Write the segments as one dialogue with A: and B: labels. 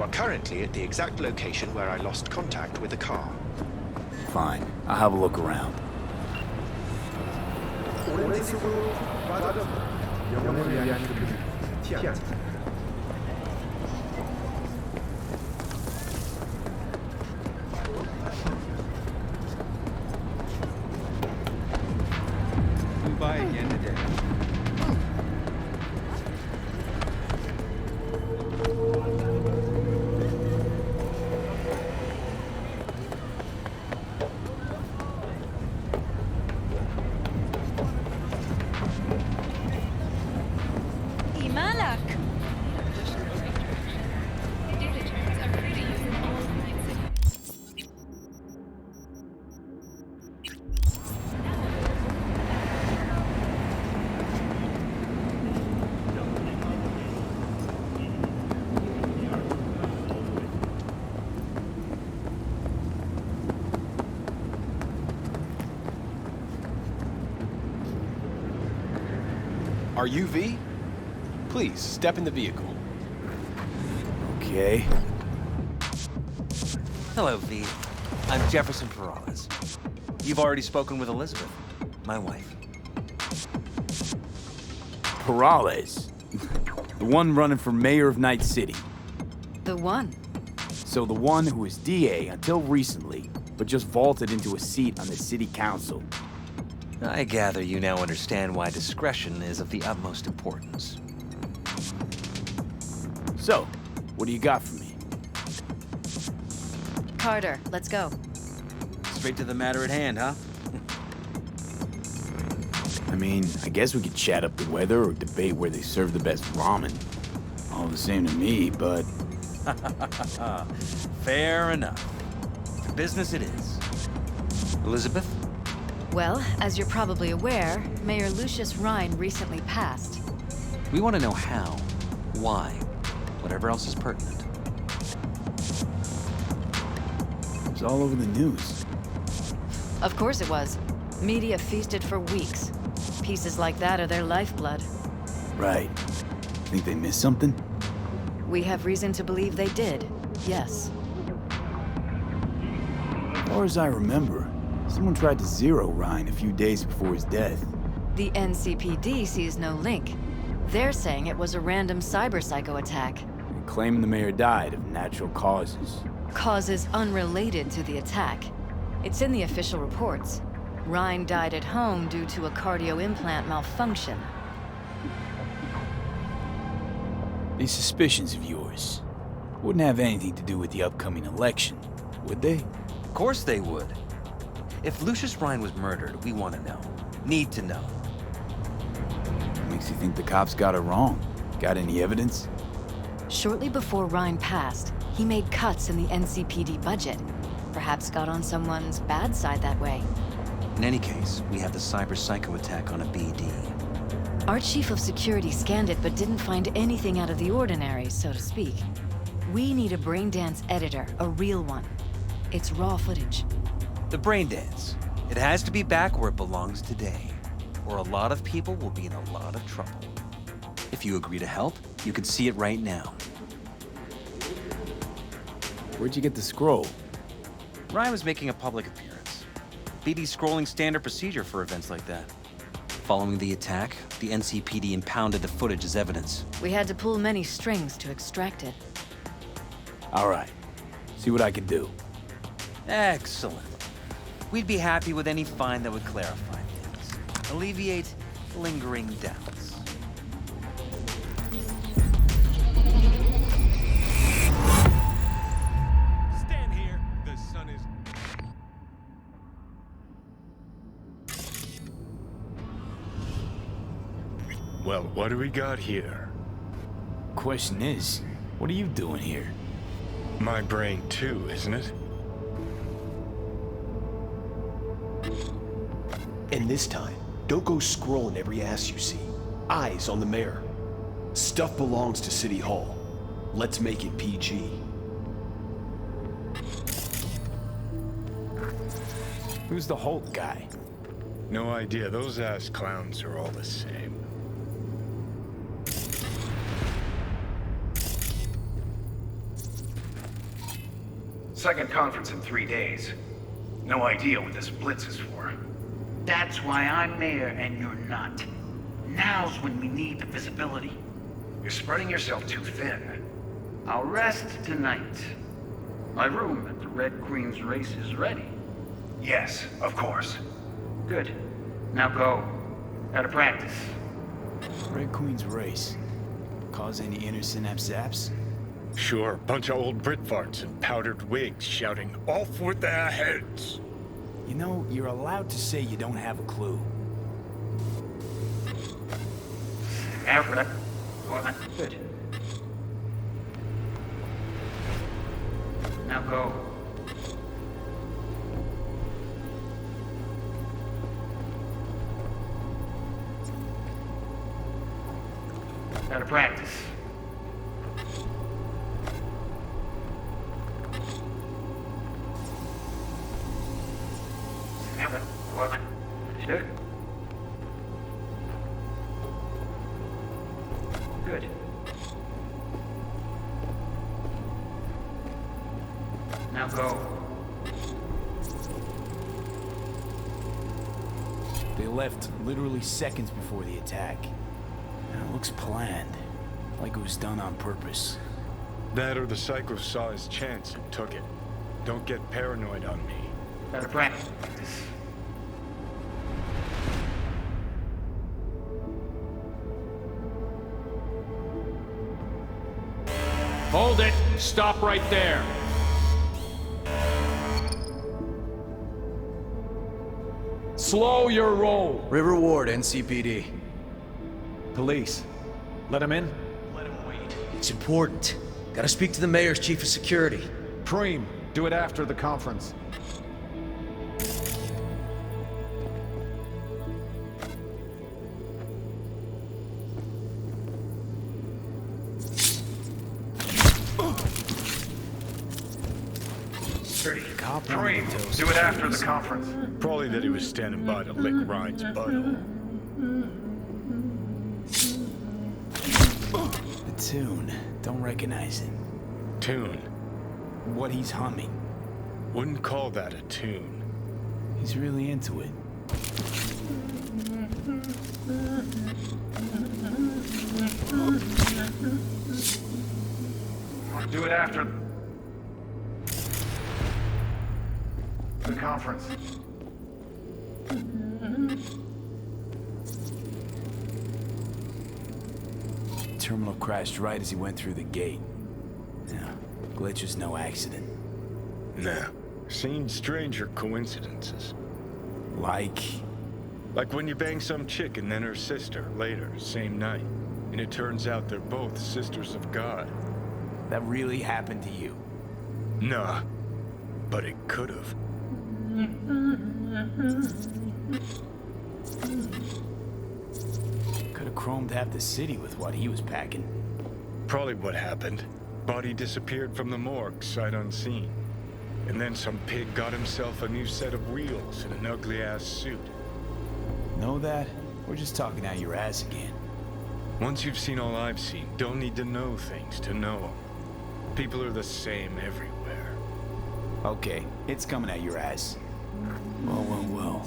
A: You are currently at the exact location where I lost contact with the car.
B: Fine. I'll have a look around.
C: Are you V? Please, step in the vehicle.
B: Okay.
D: Hello, V. I'm Jefferson Peralez. You've already spoken with Elizabeth, my wife.
B: Peralez. The one running for mayor of Night City.
E: The one?
B: So the one who was DA until recently, but just vaulted into a seat on the city council.
D: I gather you now understand why discretion is of the utmost importance.
B: So, what do you got for me?
E: Carter, let's go.
D: Straight to the matter at hand, huh?
B: I mean, I guess we could chat up the weather or debate where they serve the best ramen. All the same to me, but...
D: Fair enough. Business it is. Elizabeth?
E: Well, as you're probably aware, Mayor Lucius Rhine recently passed.
D: We want to know how, why, whatever else is pertinent.
B: It was all over the news.
E: Of course it was. Media feasted for weeks. Pieces like that are their lifeblood.
B: Right. Think they missed something?
E: We have reason to believe they did, yes.
B: As far as I remember, someone tried to zero Rhine a few days before his death.
E: The NCPD sees no link. They're saying it was a random cyber-psycho attack.
B: And claiming the mayor died of natural causes.
E: Causes unrelated to the attack. It's in the official reports. Rhine died at home due to a cardio implant malfunction.
B: These suspicions of yours wouldn't have anything to do with the upcoming election, would they?
D: Of course they would. If Lucius Rhine was murdered, we want to know. Need to know.
B: Makes you think the cops got it wrong. Got any evidence?
E: Shortly before Rhine passed, he made cuts in the NCPD budget. Perhaps got on someone's bad side that way.
D: In any case, we have the cyber-psycho attack on a BD.
E: Our chief of security scanned it but didn't find anything out of the ordinary, so to speak. We need a braindance editor, a real one. It's raw footage.
D: The brain dance. It has to be back where it belongs today, or a lot of people will be in a lot of trouble. If you agree to help, you can see it right now.
B: Where'd you get the scroll?
D: Ryan was making a public appearance. BD's scrolling standard procedure for events like that. Following the attack, the NCPD impounded the footage as evidence.
E: We had to pull many strings to extract it.
B: All right. See what I can do.
D: Excellent. We'd be happy with any find that would clarify things, alleviate lingering doubts.
C: Stand here. The sun is...
F: Well, what do we got here?
B: Question is, what are you doing here?
F: My brain too, isn't it?
G: And this time, don't go scrolling every ass you see. Eyes on the mayor. Stuff belongs to City Hall. Let's make it PG.
B: Who's the Holt guy?
F: No idea. Those ass clowns are all the same.
H: Second conference in 3 days. No idea what this blitz is for.
I: That's why I'm mayor and you're not. Now's when we need the visibility.
H: You're spreading yourself too thin.
I: I'll rest tonight. My room at the Red Queen's race is ready.
H: Yes, of course.
I: Good. Now go. Gotta practice.
B: Red Queen's race. Cause any inner synapse zaps?
F: Sure, bunch of old Brit farts in powdered wigs shouting, "Off with their heads!"
B: You know, you're allowed to say you don't have a clue.
I: Alfred. Good. Now go. Gotta practice. Good. Good. Now go.
B: They left literally seconds before the attack. And it looks planned, like it was done on purpose.
F: That or the psycho saw his chance and took it. Don't get paranoid on me.
I: Gotta practice.
C: Hold it! Stop right there! Slow your roll!
D: River Ward, NCPD.
J: Police. Let him in?
K: It's important. Gotta speak to the mayor's chief of security.
J: Preem, do it after the conference.
H: Preem, do it after the conference.
F: Probably that he was standing by to lick Ryan's butthole.
B: The tune. Don't recognize it.
F: Tune.
B: What he's humming.
F: Wouldn't call that a tune.
B: He's really into it.
H: Do it after the conference.
B: Terminal crashed right as he went through the gate. Yeah, glitch was no accident.
F: Nah. Seen stranger coincidences.
B: Like
F: when you bang some chick and then her sister later, same night. And it turns out they're both sisters of God.
B: that really happened to you.
F: Nah, but it could've.
B: Could've chromed half the city with what he was packing.
F: Probably what happened. Body disappeared from the morgue, sight unseen. And then some pig got himself a new set of wheels and an ugly-ass suit.
B: Know that? We're just talking out your ass again.
F: Once you've seen all I've seen, don't need to know things to know them. People are the same everywhere.
B: Okay, it's coming out your ass. Well.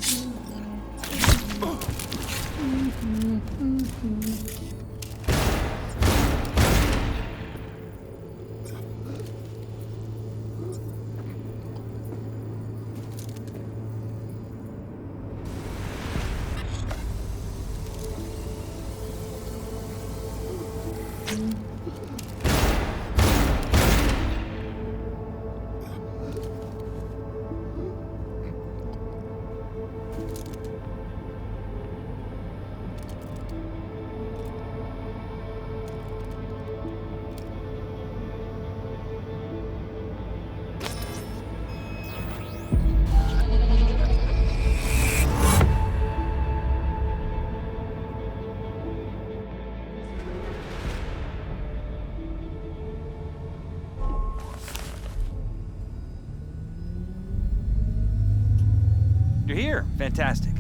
D: You're here. Fantastic.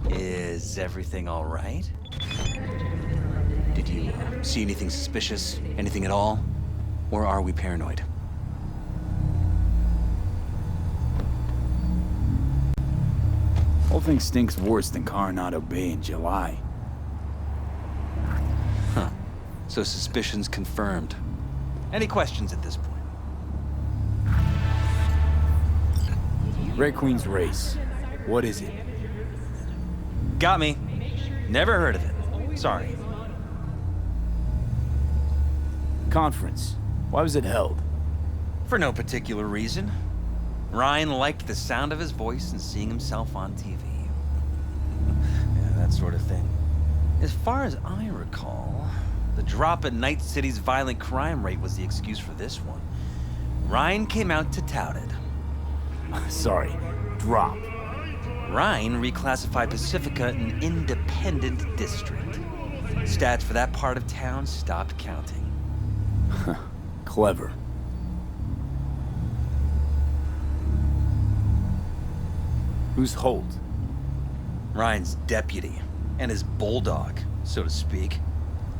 D: Is everything all right? Did you see anything suspicious? Anything at all? Or are we paranoid?
B: Whole thing stinks worse than Coronado Bay in July.
D: Huh. So suspicions confirmed. Any questions at this point?
B: Red Queen's race. What is it?
D: Got me. Never heard of it. Sorry.
B: Conference. Why was it held?
D: For no particular reason. Ryan liked the sound of his voice and seeing himself on TV. Yeah, that sort of thing. As far as I recall, the drop in Night City's violent crime rate was the excuse for this one. Ryan came out to tout it.
B: Sorry, drop.
D: Ryan reclassified Pacifica an independent district. Stats for that part of town stopped counting.
B: Clever. Who's Holt?
D: Ryan's deputy, and his bulldog, so to speak.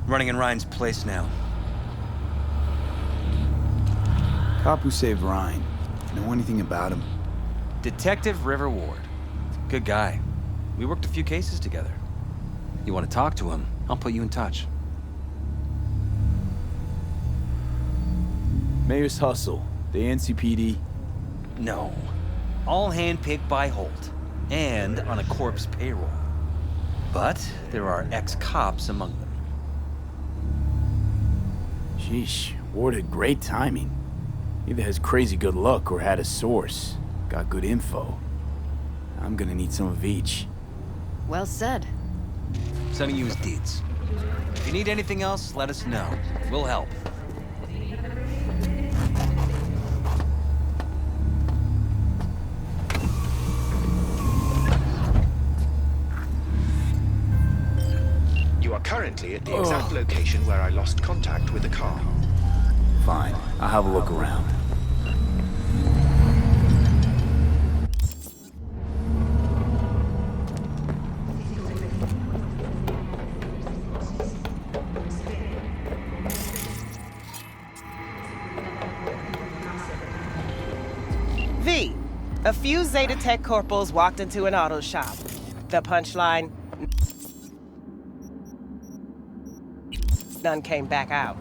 D: Running in Ryan's place now.
B: Cop who saved Ryan. Know anything about him?
D: Detective River Ward. Good guy. We worked a few cases together. You want to talk to him, I'll put you in touch.
B: Mayor's hustle. The NCPD.
D: No. All handpicked by Holt. And on a corpse payroll. But there are ex-cops among them.
B: Sheesh, Ward had great timing. Either has crazy good luck or had a source. Got good info. I'm gonna need some of each.
E: Well said.
D: Sending you his deeds. If you need anything else, let us know. We'll help.
A: You are currently at the exact location where I lost contact with the car.
B: Fine, I'll have a look around.
L: V, a few Zeta Tech corporals walked into an auto shop. The punchline, none came back out.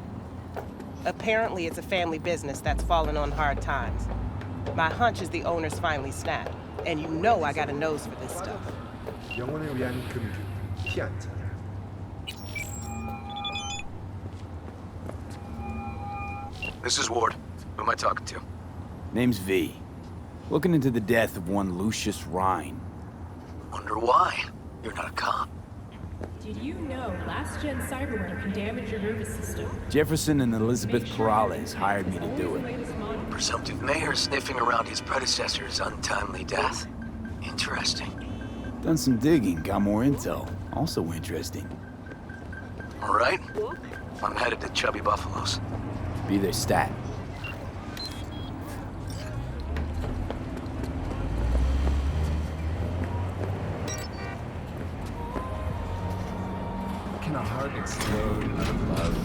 L: Apparently, it's a family business that's fallen on hard times. My hunch is the owners finally snapped, and you know I got a nose for this stuff.
M: 영혼을 위한 금기, 피 안 차.
N: This is Ward. Who am I talking to?
B: Name's V. Looking into the death of one Lucius Rhine.
N: Wonder why? You're not a cop.
O: Did you know last-gen cyberware can damage your nervous system?
B: Jefferson and Elizabeth Perales hired me to do it.
N: Presumptive mayor sniffing around his predecessor's untimely death. Interesting.
B: Done some digging, got more intel. Also interesting.
N: All right. I'm headed to Chubby Buffalo's.
B: Be their stat.
M: Can a heart explode out of love?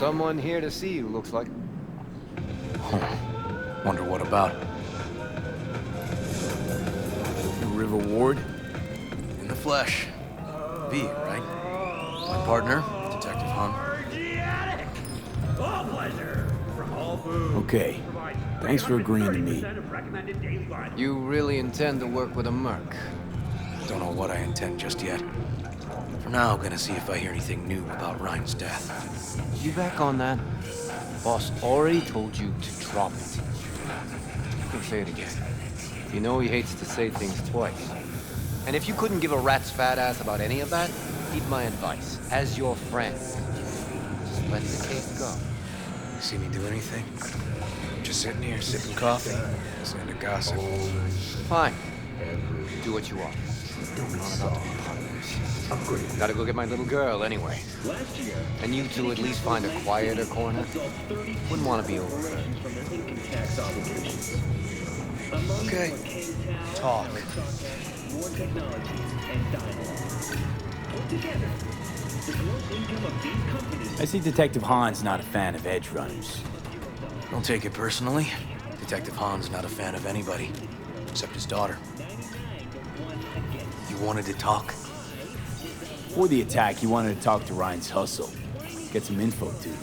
P: Someone here to see you, looks like.
B: Wonder what about. River Ward?
Q: In the flesh. V, right? My partner, Detective Han.
B: Okay. Thanks for agreeing to meet.
P: You really intend to work with a merc?
Q: Don't know what I intend just yet. For now, I'm gonna see if I hear anything new about Ryan's death.
P: You back on that? Boss already told you to drop it. You can say it again. You know he hates to say things twice. And if you couldn't give a rat's fat ass about any of that, heed my advice. As your friend, just let the case go.
Q: See me do anything? Just sitting here, sipping coffee, listening to gossip.
P: Fine. Do what you want. Gotta go get my little girl anyway. And you two at least find a quieter corner. Wouldn't want to be over.
Q: Okay. Talk.
B: I see Detective Han's not a fan of edge runners.
Q: Don't take it personally. Detective Han's not a fan of anybody, except his daughter. You wanted to talk?
B: Before the attack, he wanted to talk to Ryan's hustle. Get some info, too.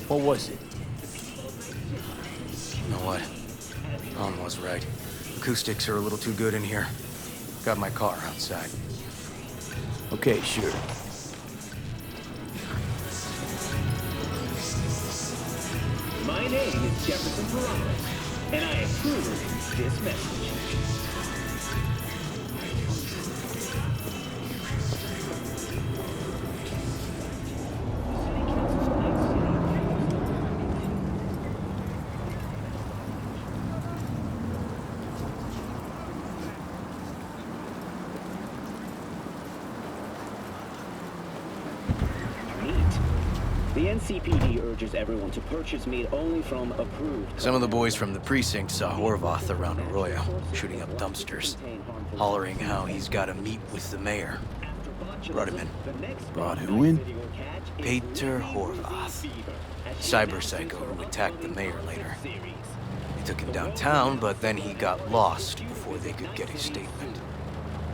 B: What was it?
Q: You know what? Han was right. Acoustics are a little too good in here. Got my car outside.
B: Okay, sure.
R: My name is Jefferson Peralta, and I approve this message. The NCPD urges everyone to purchase meat only from approved...
Q: Some of the boys from the precinct saw Horvath around Arroyo, shooting up dumpsters, hollering how he's got to meet with the mayor. Brought him in.
B: Brought who in?
Q: Peter Horvath. Cyber psycho who attacked the mayor later. They took him downtown, but then he got lost before they could get his statement.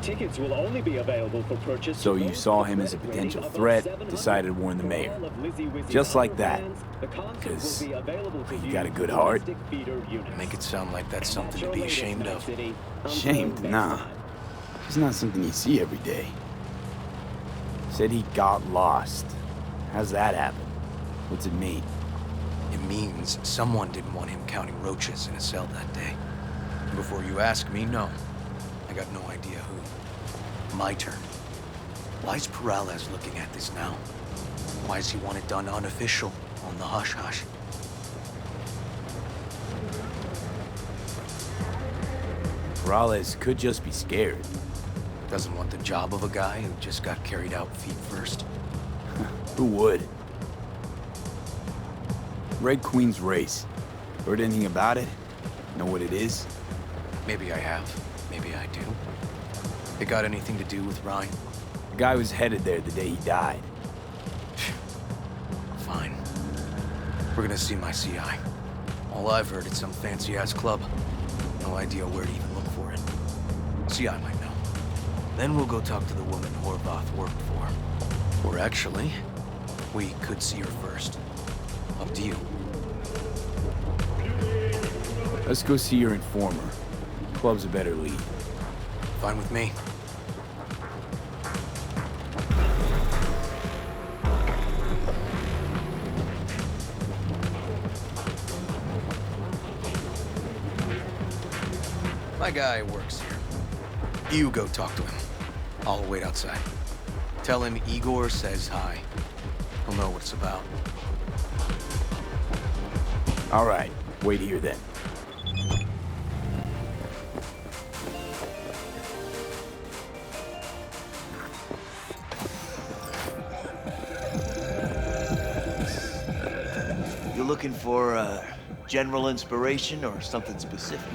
R: Tickets will only be available for purchase.
B: So you saw him as a potential threat, decided to warn the mayor. Just like that. Because he got a good heart.
Q: Make it sound like that's something to be ashamed of.
B: Ashamed? Nah. It's not something you see every day. Said he got lost. How's that happen? What's it mean?
Q: It means someone didn't want him counting roaches in a cell that day. And before you ask me, no. I got no idea who. My turn. Why is Peralez looking at this now? Why does he want it done unofficial, on the hush-hush?
B: Peralez could just be scared.
Q: Doesn't want the job of a guy who just got carried out feet first.
B: Who would? Red Queen's race. Heard anything about it? Know what it is?
Q: Maybe I have. Maybe I do. It got anything to do with Ryan?
B: The guy was headed there the day he died.
Q: Fine. We're gonna see my CI. All I've heard is some fancy-ass club. No idea where to even look for it. CI might know. Then we'll go talk to the woman Horvath worked for. Or actually, we could see her first. Up to you.
B: Let's go see your informer. Club's a better lead.
Q: Fine with me. My guy works here. You go talk to him. I'll wait outside. Tell him Igor says hi. He'll know what it's about.
B: All right. Wait here then.
S: Looking for general inspiration or something specific?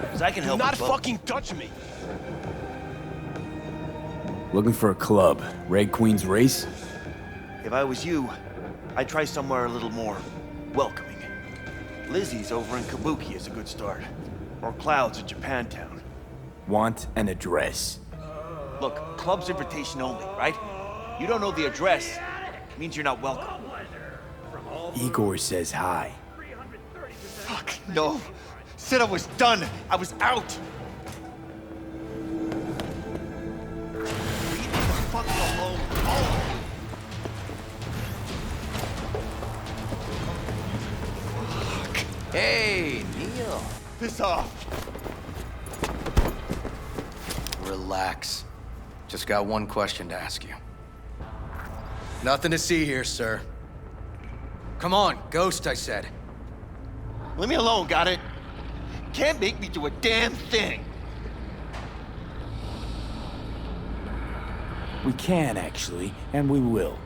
S: Because I can help.
G: Not
S: with both.
G: fucking touch me.
B: Looking for a club. Red Queen's race?
S: If I was you, I'd try somewhere a little more welcoming. Lizzie's over in Kabuki is a good start. Or Cloud's in Japantown.
B: Want an address.
S: Look, club's invitation only, right? You don't know the address, means you're not welcome.
B: Igor says hi.
S: Fuck, no. Said I was done. I was out. Leave me fucking alone, all of you. Fuck.
Q: Hey, Neil.
S: Piss off.
Q: Relax. Just got one question to ask you. Nothing to see here, sir. Come on, Ghost, I said.
S: Leave me alone, got it? Can't make me do a damn thing.
B: We can, actually, and we will.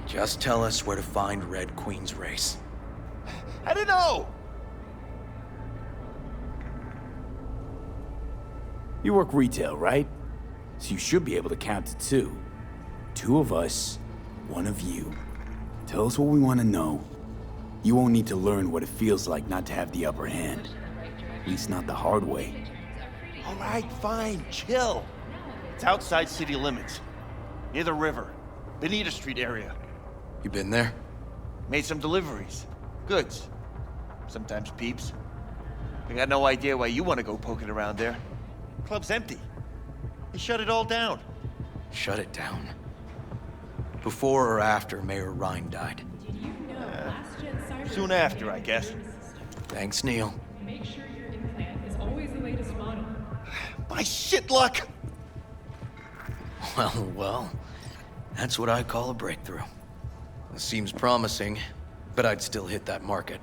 Q: Just tell us where to find Red Queen's race.
S: I don't know.
B: You work retail, right? So you should be able to count to two. Two of us, one of you. Tell us what we want to know. You won't need to learn what it feels like not to have the upper hand. At least not the hard way.
S: All right, fine, chill. It's outside city limits. Near the river. Benita Street area.
Q: You been there?
S: Made some deliveries. Goods. Sometimes peeps. I got no idea why you want to go poking around there. Club's empty. They shut it all down.
Q: Shut it down? Before or after Mayor Rhine died?
S: Soon after, I guess.
Q: Thanks, Neil.
O: Make sure your implant is always the latest model.
S: My shit luck!
Q: Well, that's what I call a breakthrough. It seems promising, but I'd still hit that market.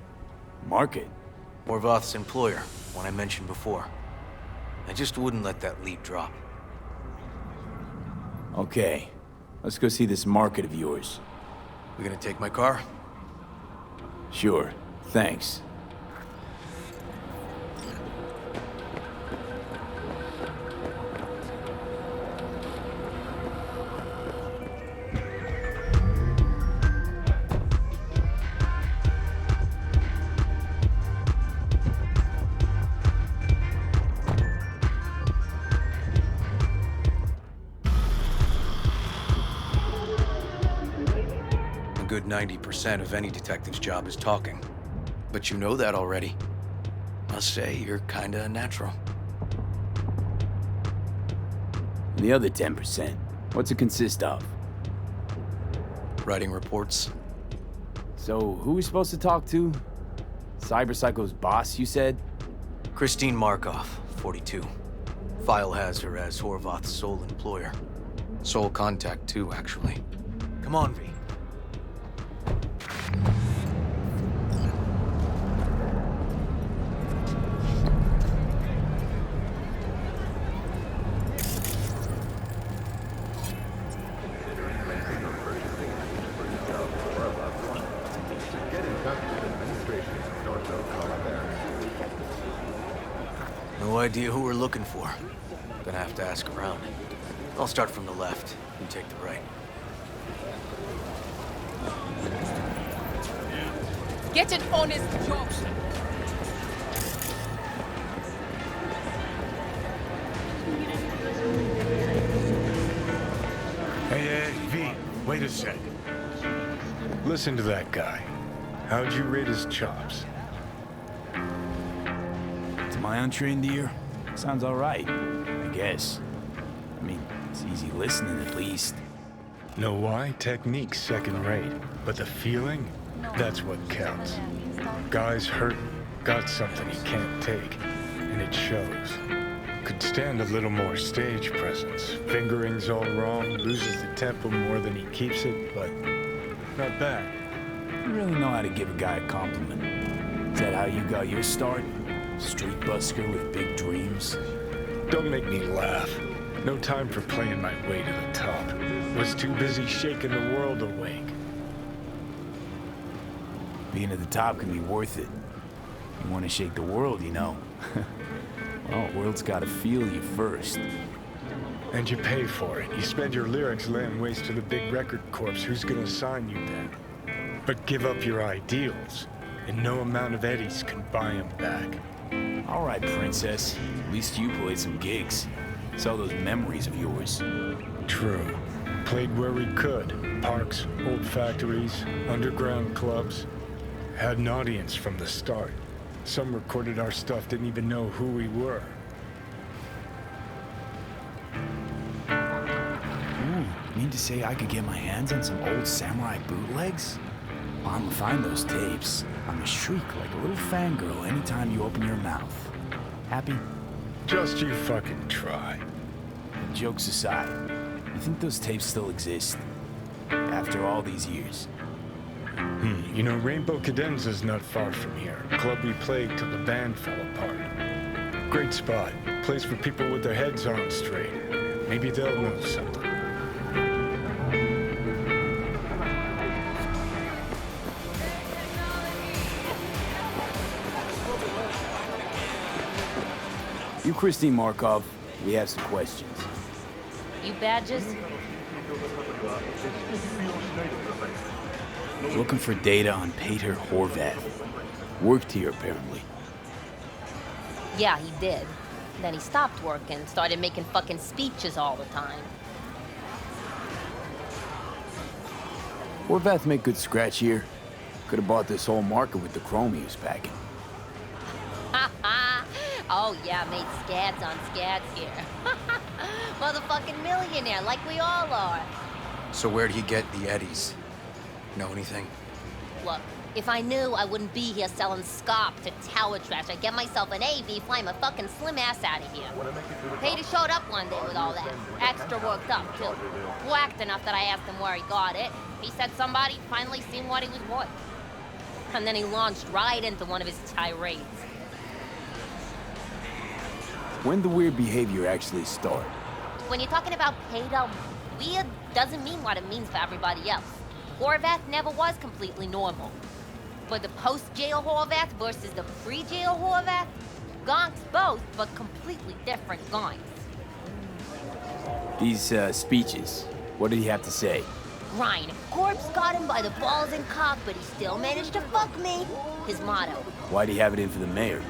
B: Market?
Q: Morvoth's employer, one I mentioned before. I just wouldn't let that lead drop.
B: Okay, let's go see this market of yours.
Q: We gonna take my car?
B: Sure, thanks.
Q: A good 90% of any detective's job is talking. But you know that already. Must say, you're kinda a natural.
B: The other 10%, what's it consist of?
Q: Writing reports.
B: So, who are we supposed to talk to? Cyber Psycho's boss, you said?
Q: Christine Markov, 42. File has her as Horvath's sole employer. Sole contact, too, actually. Come on, V. No idea who we're looking for. Gonna have to ask around. I'll start from the left. You take the right.
T: Get an honest job.
F: Hey, V, wait a sec. Listen to that guy. How'd you rate his chops?
B: To my untrained ear, sounds all right, I guess. I mean, it's easy listening at least.
F: Know why? Technique's second rate. But the feeling? That's what counts. Guy's hurt, got something he can't take, and it shows. Could stand a little more stage presence. Fingering's all wrong, loses the tempo more than he keeps it, but not bad.
B: You really know how to give a guy a compliment. Is that how you got your start? Street busker with big dreams?
F: Don't make me laugh. No time for playing my way to the top. Was too busy shaking the world awake.
B: Being at the top can be worth it. You want to shake the world, you know. Well, the world's got to feel you first.
F: And you pay for it. You spend your lyrics laying waste to the big record corps. Who's gonna sign you then? but give up your ideals, and no amount of eddies can buy them back.
B: All right, princess. At least you played some gigs. Saw those memories of yours.
F: True. Played where we could. Parks, old factories, underground clubs. Had an audience from the start. Some recorded our stuff, didn't even know who we were.
B: Mean to say I could get my hands on some old samurai bootlegs? Well, I'm gonna find those tapes. I'm gonna shriek like a little fangirl anytime you open your mouth. Happy?
F: Just you fucking try.
B: Jokes aside, you think those tapes still exist? After all these years?
F: You know, Rainbow Cadenza's not far from here. Club we played till the band fell apart. Great spot. Place for people with their heads on straight. Maybe they'll know something.
B: You, Christine Markov, we have some questions.
T: You badges?
B: Looking for data on Peter Horvath. Worked here, apparently.
T: Yeah, he did. Then he stopped working, started making fucking speeches all the time.
B: Horvath make good scratch here. Could have bought this whole market with the chrome he was packing.
T: Oh yeah, made scads on scads here. Motherfucking millionaire, like we all are.
Q: So where'd he get the eddies? Know anything?
T: Look, if I knew, I wouldn't be here selling scop to tower trash. I'd get myself an AV, fly my fucking slim ass out of here. Peter showed up one day with all that. Extra worked up, too. Whacked enough that I asked him where he got it. He said somebody finally seen what he was worth. And then he launched right into one of his tirades.
B: When did the weird behavior actually start?
T: When you're talking about Peter, weird doesn't mean what it means for everybody else. Horvath never was completely normal. But the post-jail Horvath versus the pre-jail Horvath, gonks both, but completely different gonks.
B: These, speeches, what did he have to say?
T: Ryan, corpse got him by the balls and cock, but he still managed to fuck me. His motto.
B: Why'd he have it in for the mayor?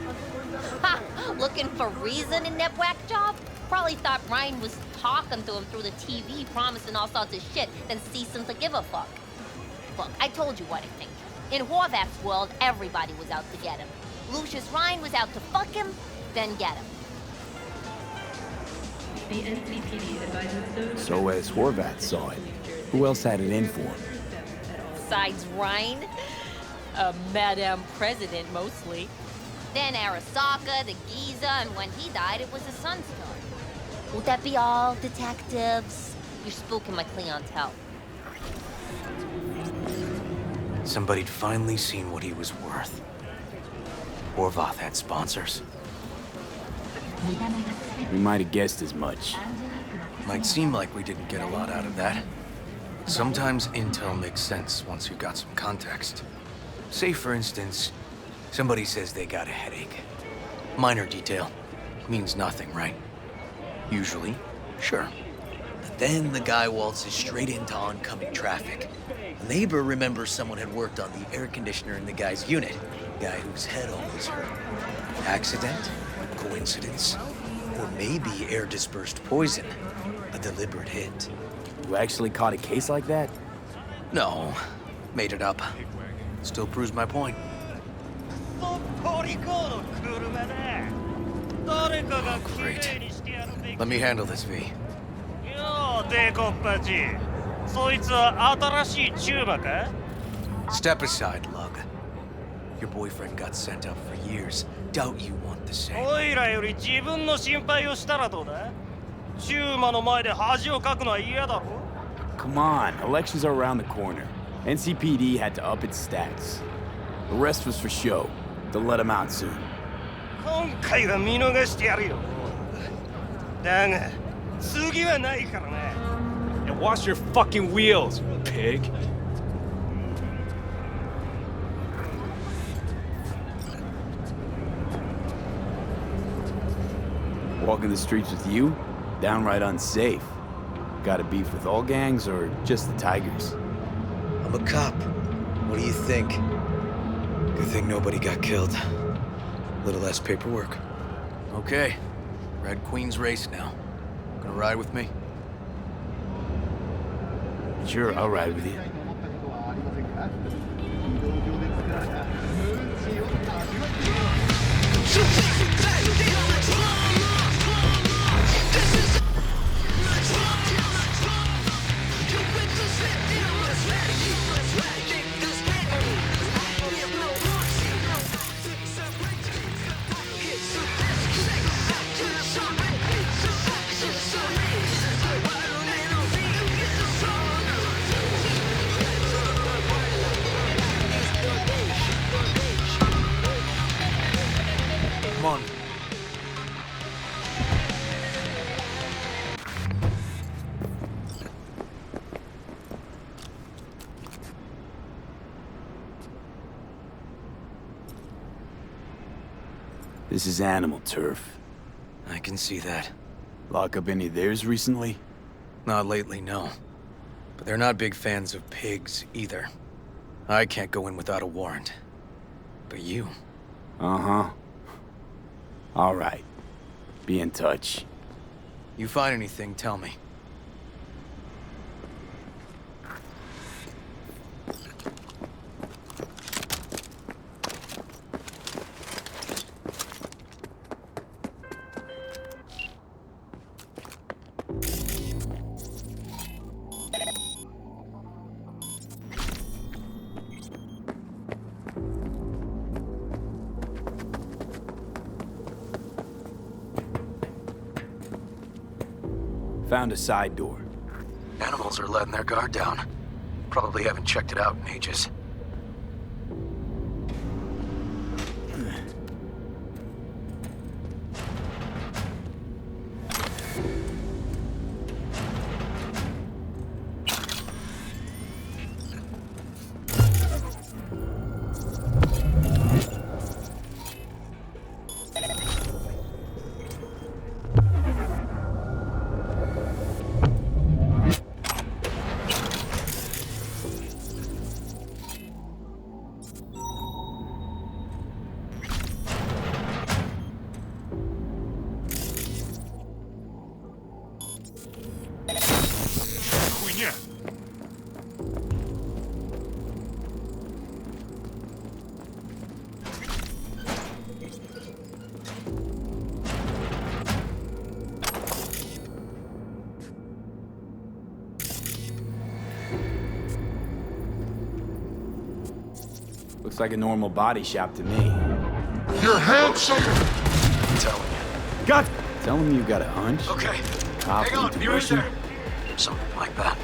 T: Ha! Looking for reason in that whack job? Probably thought Ryan was talking to him through the TV, promising all sorts of shit, then ceasing to give a fuck. Look, I told you what I think. In Horvath's world, everybody was out to get him. Lucius Ryan was out to fuck him, then get him.
O: The NCPD advises those...
B: So as Horvath saw it, who else had it in for him?
T: Besides Ryan? Madame President, mostly. Then Arasaka, the Giza, and when he died, it was his son's turn. Would that be all, detectives? You're spooking my clientele.
Q: Somebody'd finally seen what he was worth. Horvath had sponsors.
B: We might have guessed as much.
Q: Might seem like we didn't get a lot out of that. Sometimes intel makes sense once you've got some context. Say, for instance, somebody says they got a headache. Minor detail. Means nothing, right? Usually, sure. But then the guy waltzes straight into oncoming traffic. A neighbor remembers someone had worked on the air conditioner in the guy's unit. Guy whose head always hurt. Accident? Coincidence? Or maybe air-dispersed poison. A deliberate hit.
B: You actually caught a case like that?
Q: No. Made it up. Still proves my point.
R: Oh,
Q: great. Let me handle this, V. Step aside, Lug. Your boyfriend got sent up for years. Doubt you want the same.
B: Come on, elections are around the corner. NCPD had to up its stats. The rest was for show. They'll let him out soon.
J: And wash your fucking wheels, pig.
B: Walking the streets with you? Downright unsafe. Got a beef with all gangs or just the Tigers?
K: I'm a cop.
Q: What do you think? Good thing nobody got killed. A little less paperwork. Okay. Red Queen's race now. Gonna ride with me?
B: Sure, I'll ride with you.
Q: Come on.
B: This is animal turf.
Q: I can see that.
B: Lock up any of theirs recently?
Q: Not lately, no. But they're not big fans of pigs, either. I can't go in without a warrant. But you...
B: Uh-huh. All right. Be in touch.
Q: You find anything, tell me.
B: Found a side door.
N: Animals are letting their guard down. Probably haven't checked it out in ages.
B: Looks like a normal body shop to me.
N: You're handsome! I'm telling you.
B: God! Tell him you got a hunch.
N: Okay.
B: Cop
N: Hang on, be right
B: intuition.
N: there. Something like that.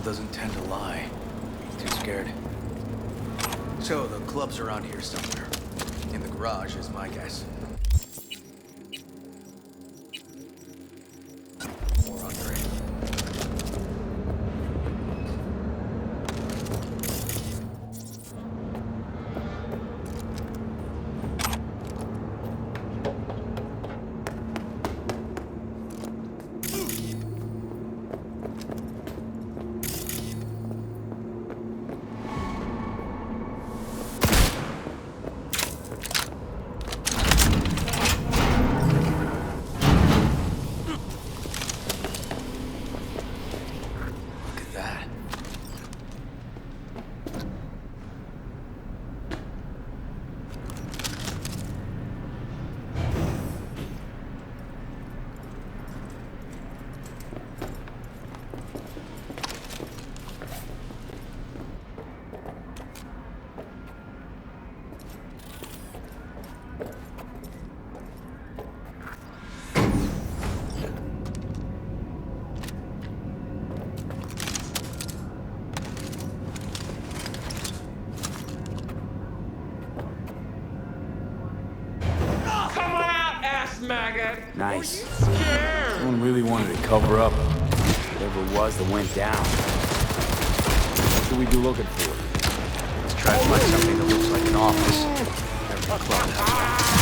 Q: Doesn't tend to lie. Too scared. So the club's around here somewhere. In the garage is my guess. Or under it.
C: maggot.
B: Nice. Someone really wanted to cover up whatever it was that went down. What should we be looking for?
Q: Let's try to find something that looks like an office. Every club has one.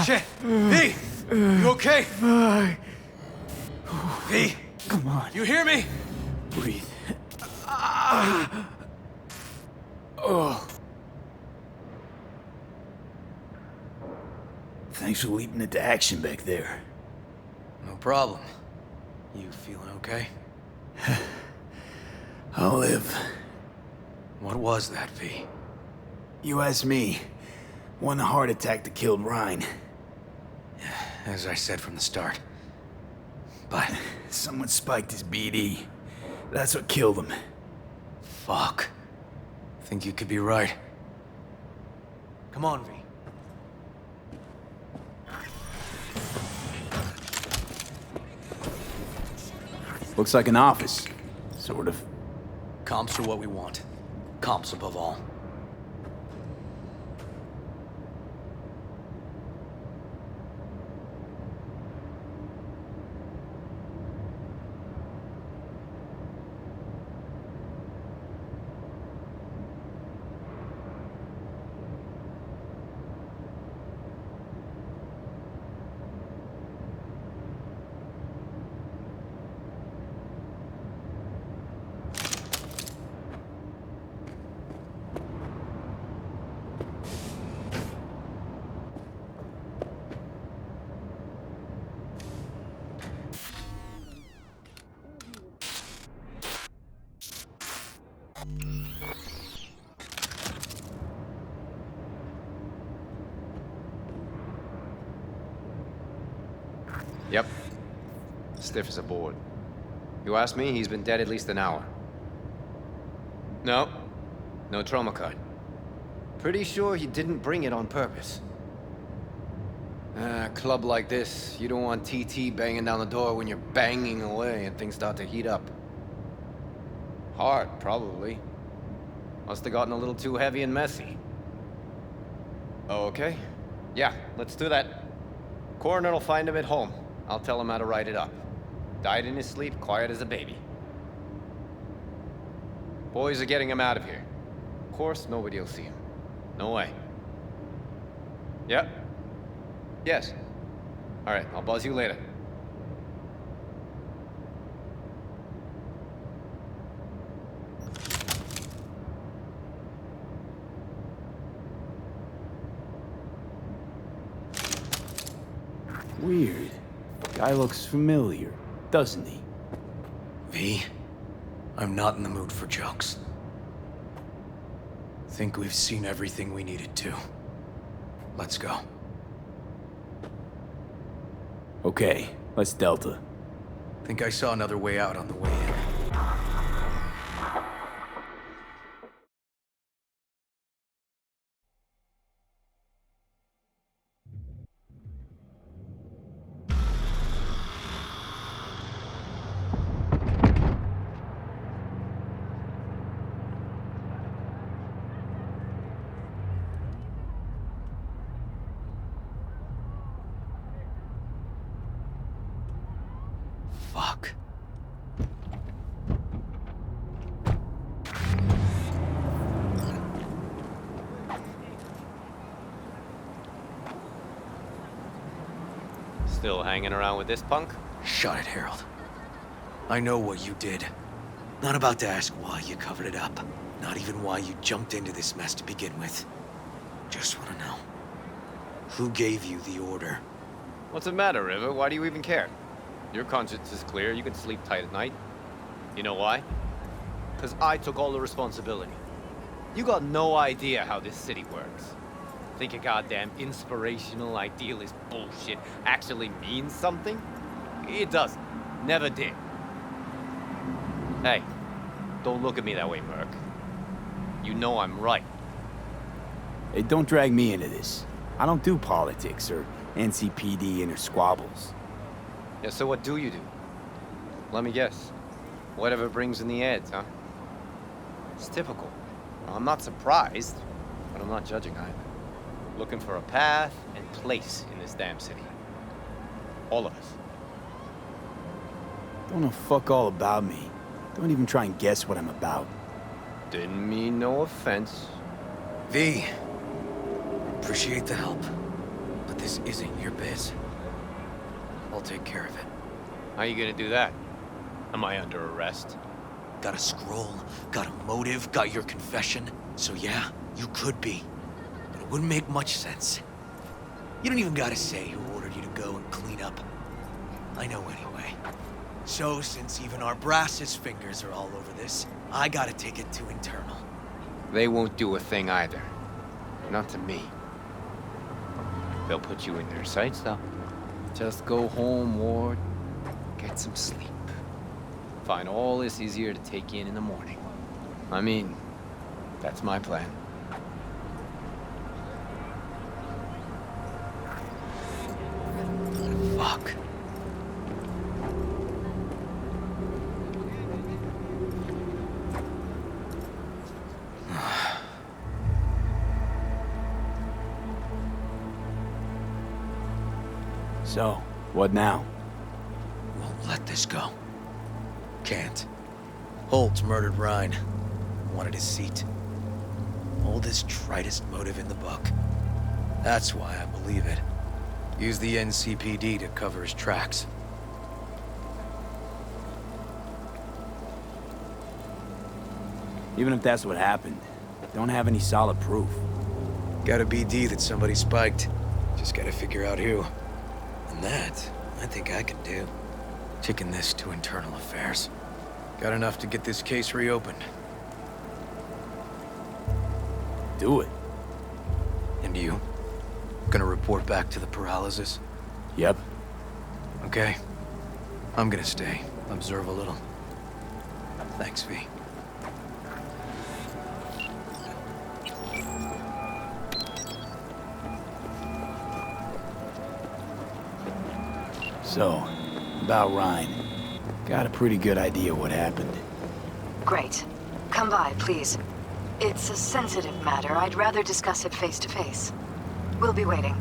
Q: Shit! V! You okay? V!
B: Come on.
Q: You hear me?
B: Breathe. Oh. Thanks for leaping into action back there.
Q: No problem. You feeling okay?
B: I'll live.
Q: What was that, V?
B: You asked me. One heart attack that killed Ryan.
Q: As I said from the start. But
B: someone spiked his BD. That's what killed him.
Q: Fuck. Think you could be right. Come on, V.
B: Looks like an office. Sort of.
Q: Comps are what we want. Comps above all.
P: Yep. Stiff as a board. You ask me, he's been dead at least an hour. No. No trauma card. Pretty sure he didn't bring it on purpose. A club like this, you don't want TT banging down the door when you're banging away and things start to heat up. Hard, probably. Must have gotten a little too heavy and messy. Okay. Yeah, let's do that. Coroner will find him at home. I'll tell him how to write it up. Died in his sleep, quiet as a baby. Boys are getting him out of here. Of course, nobody will see him. No way. Yep. Yes. All right, I'll buzz you later.
B: Weird. Guy looks familiar, doesn't he?
Q: V, I'm not in the mood for jokes. Think we've seen everything we needed to. Let's go.
B: Okay, let's Delta.
Q: Think I saw another way out on the way in. Fuck.
P: Still hanging around with this punk?
Q: Shut it, Harold. I know what you did. Not about to ask why you covered it up. Not even why you jumped into this mess to begin with. Just want to know. Who gave you the order?
P: What's the matter, River? Why do you even care? Your conscience is clear. You can sleep tight at night. You know why? Because I took all the responsibility. You got no idea how this city works. Think a goddamn inspirational, idealist bullshit actually means something? It doesn't. Never did. Hey, don't look at me that way, Merc. You know I'm right.
B: Hey, don't drag me into this. I don't do politics or NCPD inner squabbles.
P: Yeah, so what do you do? Let me guess. Whatever brings in the ads, huh? It's typical. I'm not surprised, but I'm not judging either. Looking for a path and place in this damn city. All of us.
B: Don't know fuck all about me. Don't even try and guess what I'm about.
P: Didn't mean no offense.
Q: V, appreciate the help, but this isn't your biz. I'll take care of it.
P: How you gonna do that? Am I under arrest?
Q: Got a scroll, got a motive, got your confession. So yeah, you could be. But it wouldn't make much sense. You don't even gotta say who ordered you to go and clean up. I know anyway. So since even our brass's fingers are all over this, I gotta take it to internal.
P: They won't do a thing either. Not to me. They'll put you in their sights, though. Just go home, Ward. Get some sleep. Find all this easier to take in the morning. I mean, that's my plan.
Q: Fuck.
B: So, what now?
Q: Won't let this go. Can't. Holt murdered Ryan. Wanted his seat. Oldest, tritest motive in the book. That's why I believe it. Use the NCPD to cover his tracks.
B: Even if that's what happened, don't have any solid proof.
Q: Got a BD that somebody spiked. Just gotta figure out who. And that, I think I can do. Taking this to internal affairs. Got enough to get this case reopened.
B: Do it.
Q: And you? Gonna report back to the paralysis?
B: Yep.
Q: Okay. I'm gonna stay. Observe a little. Thanks, V.
B: So, about Ryan. Got a pretty good idea what happened.
E: Great. Come by, please. It's a sensitive matter. I'd rather discuss it face to face. We'll be waiting.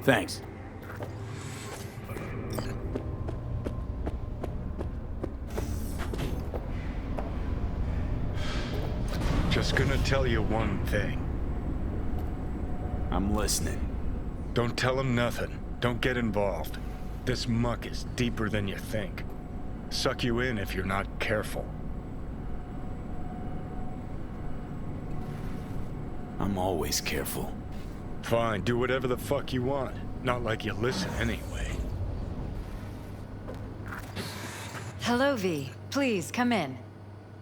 B: Thanks.
F: Just gonna tell you one thing.
B: I'm listening.
F: Don't tell him nothing. Don't get involved. This muck is deeper than you think. Suck you in if you're not careful.
B: I'm always careful.
F: Fine, do whatever the fuck you want. Not like you listen anyway.
E: Hello, V. Please, come in.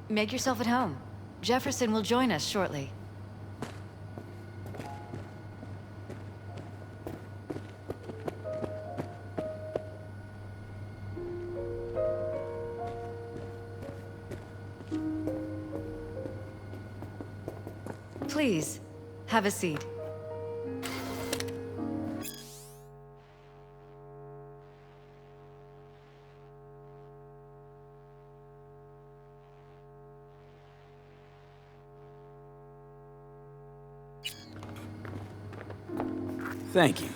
E: Make yourself at home. Jefferson will join us shortly. Please, have a seat.
B: Thank you.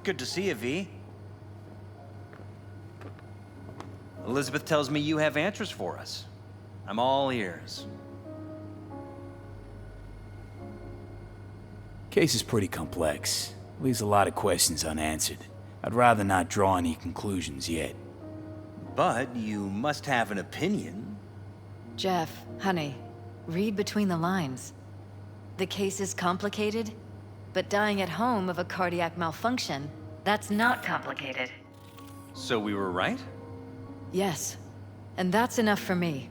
D: Good to see you, V. Elizabeth tells me you have answers for us. I'm all ears.
B: Case is pretty complex. Leaves a lot of questions unanswered. I'd rather not draw any conclusions yet.
D: But you must have an opinion.
E: Jeff, honey, read between the lines. The case is complicated, but dying at home of a cardiac malfunction, that's not complicated.
D: So we were right?
E: Yes, and that's enough for me.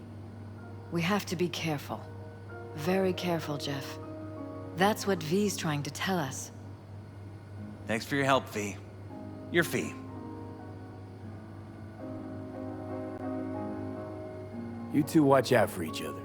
E: We have to be careful. Very careful, Jeff. That's what V's trying to tell us.
D: Thanks for your help, V. Your fee.
B: You two watch out for each other.